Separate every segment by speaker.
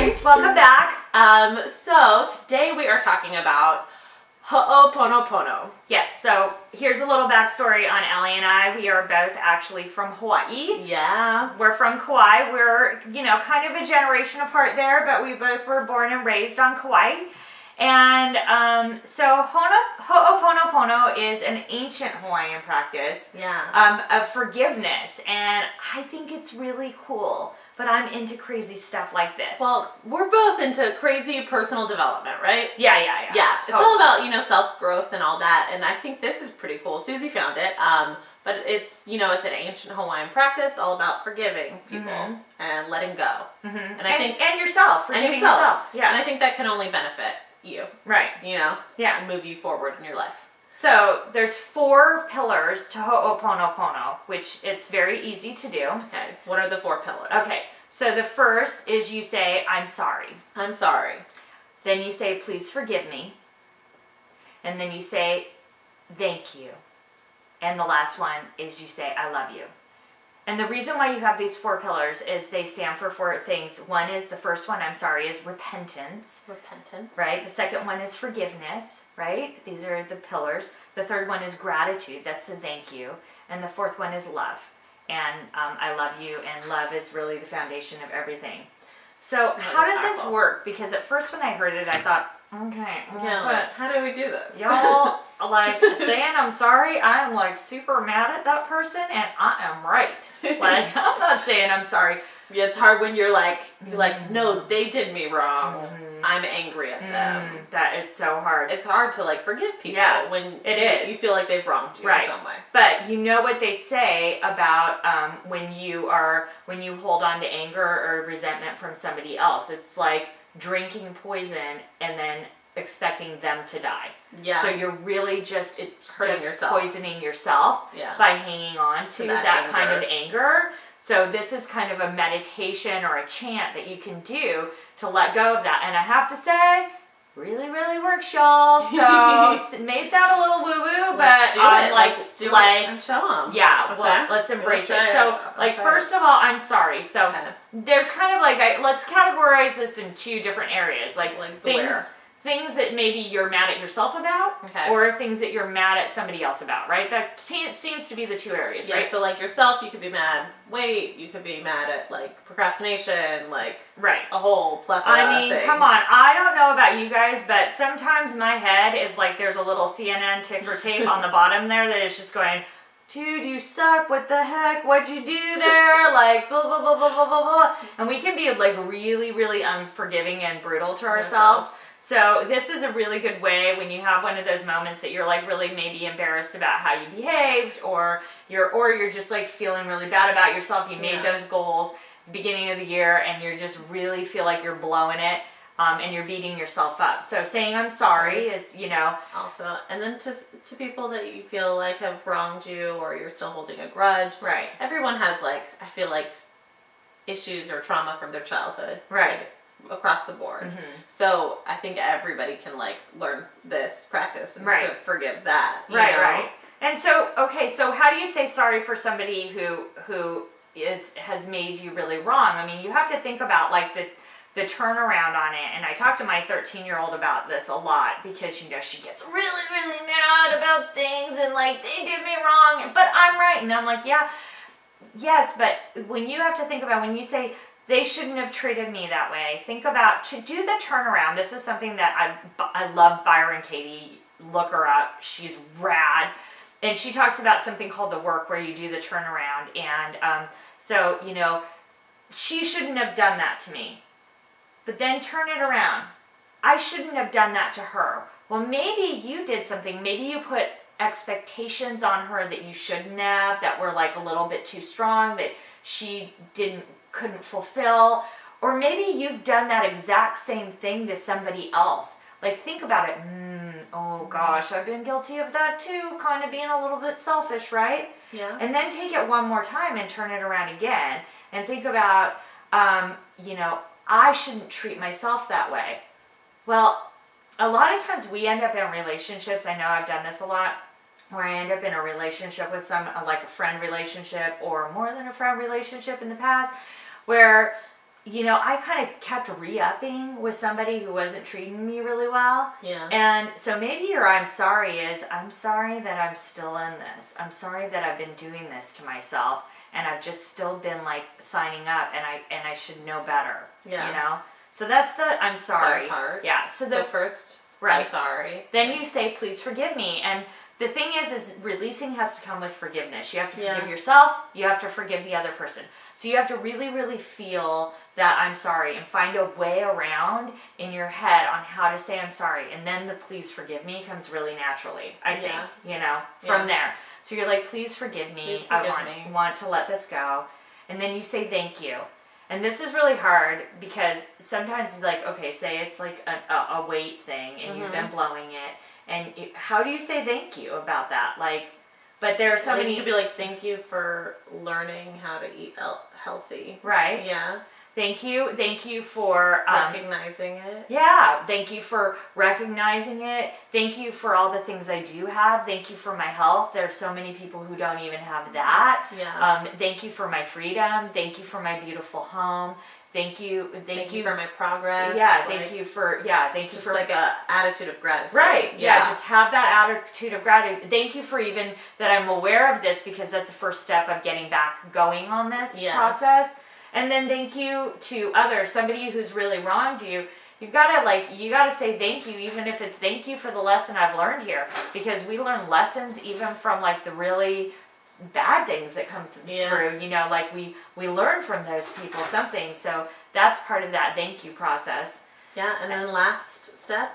Speaker 1: Hi, welcome back.
Speaker 2: So today we are talking about ho'oponopono.
Speaker 1: Yes, so here's a little backstory on Ellie and I. We are both actually from Hawaii.
Speaker 2: Yeah.
Speaker 1: We're from Kauai. We're, kind of a generation apart there, but we both were born and raised on Kauai. And so ho'oponopono is an ancient Hawaiian practice of forgiveness. And I think it's really cool. But I'm into crazy stuff like this.
Speaker 2: Well, we're both into crazy personal development, right?
Speaker 1: Yeah.
Speaker 2: Yeah, it's all about, self-growth and all that, and I think this is pretty cool. Suzi found it, but it's, it's an ancient Hawaiian practice all about forgiving people and letting go.
Speaker 1: Mm-hmm.
Speaker 2: And
Speaker 1: yourself, forgiving yourself. Yeah.
Speaker 2: And I think that can only benefit you.
Speaker 1: Right.
Speaker 2: Yeah. And move you forward in your life.
Speaker 1: So there's 4 pillars to ho'oponopono, which it's very easy to do.
Speaker 2: Okay, what are the 4 pillars?
Speaker 1: Okay, so the first is you say, I'm sorry.
Speaker 2: I'm sorry.
Speaker 1: Then you say, please forgive me. And then you say, thank you. And the last one is you say, I love you. And the reason why you have these 4 pillars is they stand for 4 things. One is, the first one, I'm sorry, is repentance.
Speaker 2: Repentance.
Speaker 1: Right? The second one is forgiveness, right? These are the pillars. The third one is gratitude. That's the thank you. And the fourth one is love. And I love you, and love is really the foundation of everything. So how does this work? Because at first when I heard it, I thought, okay,
Speaker 2: but how do we do this?
Speaker 1: Y'all, saying I'm sorry, I am super mad at that person, and I am right. I'm not saying I'm sorry.
Speaker 2: Yeah, it's hard when you're like, no, they did me wrong. I'm angry at them.
Speaker 1: That is so hard.
Speaker 2: It's hard to forgive people when you feel like they've wronged you in some way.
Speaker 1: But you know what they say about when you hold on to anger or resentment from somebody else. It's like drinking poison and then expecting them to die. Yeah. So you're really just
Speaker 2: hurting yourself.
Speaker 1: Poisoning yourself by hanging on to that kind of anger. So this is kind of a meditation or a chant that you can do to let go of that. And I have to say, really, really works, y'all. So it may sound a little woo-woo, but
Speaker 2: let's do it and show them.
Speaker 1: Yeah, well, let's embrace it. So, first of all, I'm sorry. So there's kind of let's categorize this in 2 different areas. Things that maybe you're mad at yourself about, or things that you're mad at somebody else about, right? That seems to be the 2 areas, right?
Speaker 2: So yourself, you could be mad weight, you could be mad at procrastination, a whole plethora of things.
Speaker 1: Come on, I don't know about you guys, but sometimes my head is there's a little CNN ticker tape on the bottom there that is just going, dude, you suck, what the heck, what'd you do there, blah, blah, blah, blah, blah, blah, blah. And we can be really, really unforgiving and brutal to ourselves. So this is a really good way when you have one of those moments that you're really maybe embarrassed about how you behaved, or you're just feeling really bad about yourself. You made those goals beginning of the year and you just really feel like you're blowing it, and you're beating yourself up. So saying I'm sorry is,
Speaker 2: Also, and then to people that you feel have wronged you or you're still holding a grudge. Right. Everyone has I feel issues or trauma from their childhood.
Speaker 1: Right.
Speaker 2: Across the board. So I think everybody can learn this practice and to forgive that.
Speaker 1: Right. And so, so how do you say sorry for somebody who has made you really wrong? I mean, you have to think about the turnaround on it. And I talk to my 13-year-old about this a lot because she gets really, really mad about things and they did me wrong, but I'm right. And I'm yes, but when you have to think about when you say they shouldn't have treated me that way. Think about to do the turnaround. This is something that I love Byron Katie. Look her up. She's rad. And she talks about something called the work where you do the turnaround. And so, she shouldn't have done that to me. But then turn it around. I shouldn't have done that to her. Well, maybe you did something. Maybe you put expectations on her that you shouldn't have, that were a little bit too strong, that she couldn't fulfill, or maybe you've done that exact same thing to somebody else. Think about it. Oh gosh, I've been guilty of that too, kind of being a little bit selfish, right? Yeah. And then take it one more time and turn it around again and think about, I shouldn't treat myself that way. Well, a lot of times we end up in relationships, I know I've done this a lot, where I end up in a relationship with a friend relationship or more than a friend relationship in the past, where I kind of kept re-upping with somebody who wasn't treating me really well.
Speaker 2: Yeah.
Speaker 1: And so maybe your I'm sorry is, I'm sorry that I'm still in this. I'm sorry that I've been doing this to myself, and I've just still been like signing up, and I should know better.
Speaker 2: Yeah.
Speaker 1: So that's the I'm sorry.
Speaker 2: Part.
Speaker 1: Yeah. So
Speaker 2: first,
Speaker 1: right.
Speaker 2: I'm sorry.
Speaker 1: Then you say, please forgive me. And the thing is releasing has to come with forgiveness. You have to forgive yourself. You have to forgive the other person. So you have to really, really feel that I'm sorry and find a way around in your head on how to say I'm sorry. And then the please forgive me comes really naturally, I think, from there. So you're like, please forgive me.
Speaker 2: Please forgive
Speaker 1: I want to let this go. And then you say thank you. And this is really hard because sometimes, like, okay, say it's like a weight thing and you've been blowing it. And how do you say thank you about that? Like, but there are so many.
Speaker 2: You could be like, thank you for learning how to eat healthy.
Speaker 1: Right.
Speaker 2: Yeah.
Speaker 1: Thank you for
Speaker 2: recognizing it.
Speaker 1: Yeah. Thank you for recognizing it. Thank you for all the things I do have. Thank you for my health. There's so many people who don't even have that.
Speaker 2: Yeah.
Speaker 1: Thank you for my freedom. Thank you for my beautiful home. Thank you
Speaker 2: for my progress.
Speaker 1: Yeah, thank you for
Speaker 2: like a attitude of gratitude.
Speaker 1: Right. Yeah, just have that attitude of gratitude. Thank you for even that I'm aware of this, because that's the first step of getting back going on this process. And then thank you to others, somebody who's really wronged you. You gotta say thank you, even if it's thank you for the lesson I've learned here, because we learn lessons even from like the really bad things that come through, like we learn from those people something. So that's part of that thank you process.
Speaker 2: Yeah. And then last step.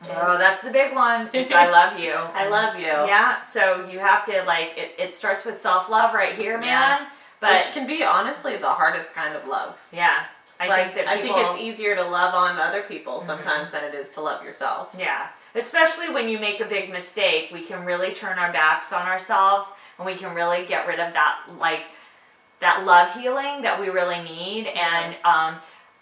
Speaker 1: That's the big one. It's I love you.
Speaker 2: I love you.
Speaker 1: Yeah. So you have to it starts with self-love right here, man.
Speaker 2: Yeah.
Speaker 1: But
Speaker 2: which can be honestly the hardest kind of love.
Speaker 1: Yeah. I think
Speaker 2: it's easier to love on other people sometimes than it is to love yourself.
Speaker 1: Yeah. Especially when you make a big mistake, we can really turn our backs on ourselves, and we can really get rid of that love healing that we really need.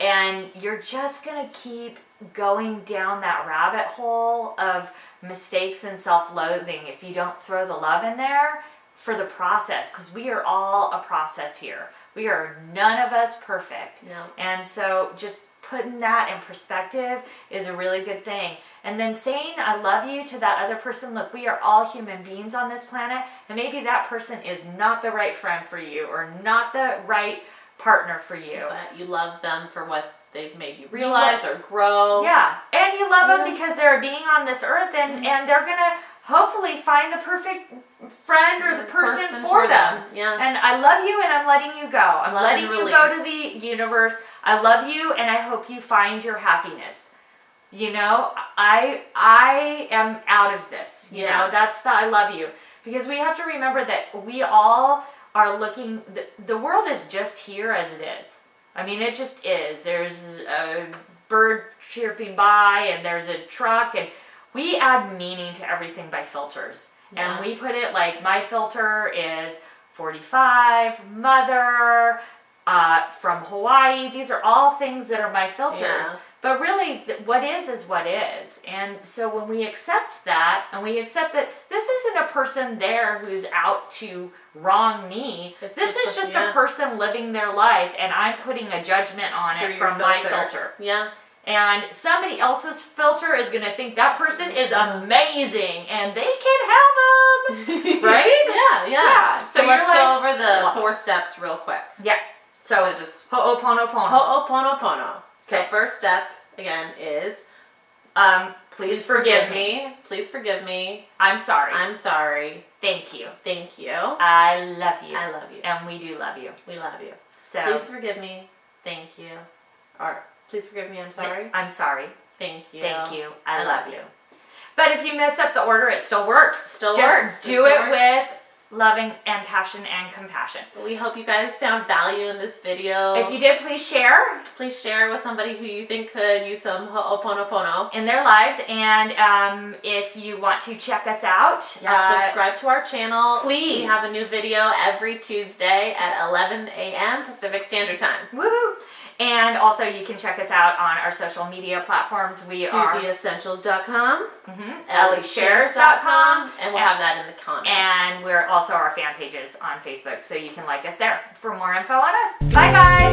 Speaker 1: And you're just gonna keep going down that rabbit hole of mistakes and self-loathing if you don't throw the love in there for the process, because we are all a process here. We are none of us perfect.
Speaker 2: No.
Speaker 1: And so just putting that in perspective is a really good thing. And then saying I love you to that other person. Look, we are all human beings on this planet, and maybe that person is not the right friend for you or not the right partner for you.
Speaker 2: But you love them for what they've made you realize or grow.
Speaker 1: Yeah. And you love them because they're a being on this earth, and they're going to hopefully find the perfect friend or the person for them.
Speaker 2: Yeah.
Speaker 1: And I love you, and I'm letting you go. I'm letting you go to the universe. I love you, and I hope you find your happiness. I am out of this. You know, that's the I love you. Because we have to remember that we all are looking, the world is just here as it is. I mean, it just is. There's a bird chirping by, and there's a truck, and we add meaning to everything by filters. And we put it like, my filter is 45, mother, from Hawaii. These are all things that are my filters.
Speaker 2: Yeah.
Speaker 1: But really, what is what is. And so when we accept that, and we accept that this isn't a person there who's out to wrong me. This is just a person living their life, and I'm putting a judgment on it from my filter.
Speaker 2: Yeah.
Speaker 1: And somebody else's filter is going to think that person is amazing, and they can have them, right?
Speaker 2: Yeah. So let's go over the 4 steps real quick.
Speaker 1: Yeah. So
Speaker 2: just
Speaker 1: ho'oponopono.
Speaker 2: Ho'oponopono. So
Speaker 1: Okay.
Speaker 2: first step again is
Speaker 1: please forgive me.
Speaker 2: Please forgive me.
Speaker 1: I'm sorry.
Speaker 2: I'm sorry.
Speaker 1: Thank you.
Speaker 2: Thank you.
Speaker 1: I love you.
Speaker 2: I love you.
Speaker 1: And we do love you.
Speaker 2: We love you.
Speaker 1: So
Speaker 2: please forgive me. Thank you. Or please forgive me. I'm sorry.
Speaker 1: I'm sorry.
Speaker 2: Thank you.
Speaker 1: Thank you. I love you. But if you mess up the order, it still works.
Speaker 2: Just
Speaker 1: do
Speaker 2: still
Speaker 1: it
Speaker 2: works.
Speaker 1: with loving and passion and compassion.
Speaker 2: We hope you guys found value in this video.
Speaker 1: If you did, please share.
Speaker 2: Please share with somebody who you think could use some ho'oponopono
Speaker 1: in their lives. And if you want to check us out,
Speaker 2: subscribe to our channel.
Speaker 1: Please.
Speaker 2: We have a new video every Tuesday at 11 a.m. Pacific Standard Time.
Speaker 1: Woohoo! And also, you can check us out on our social media platforms. We are
Speaker 2: SuziEssentials.com,
Speaker 1: ElliShares.com,
Speaker 2: and we'll have that in the comments.
Speaker 1: And we're also our fan pages on Facebook, so you can like us there for more info on us. Bye, guys!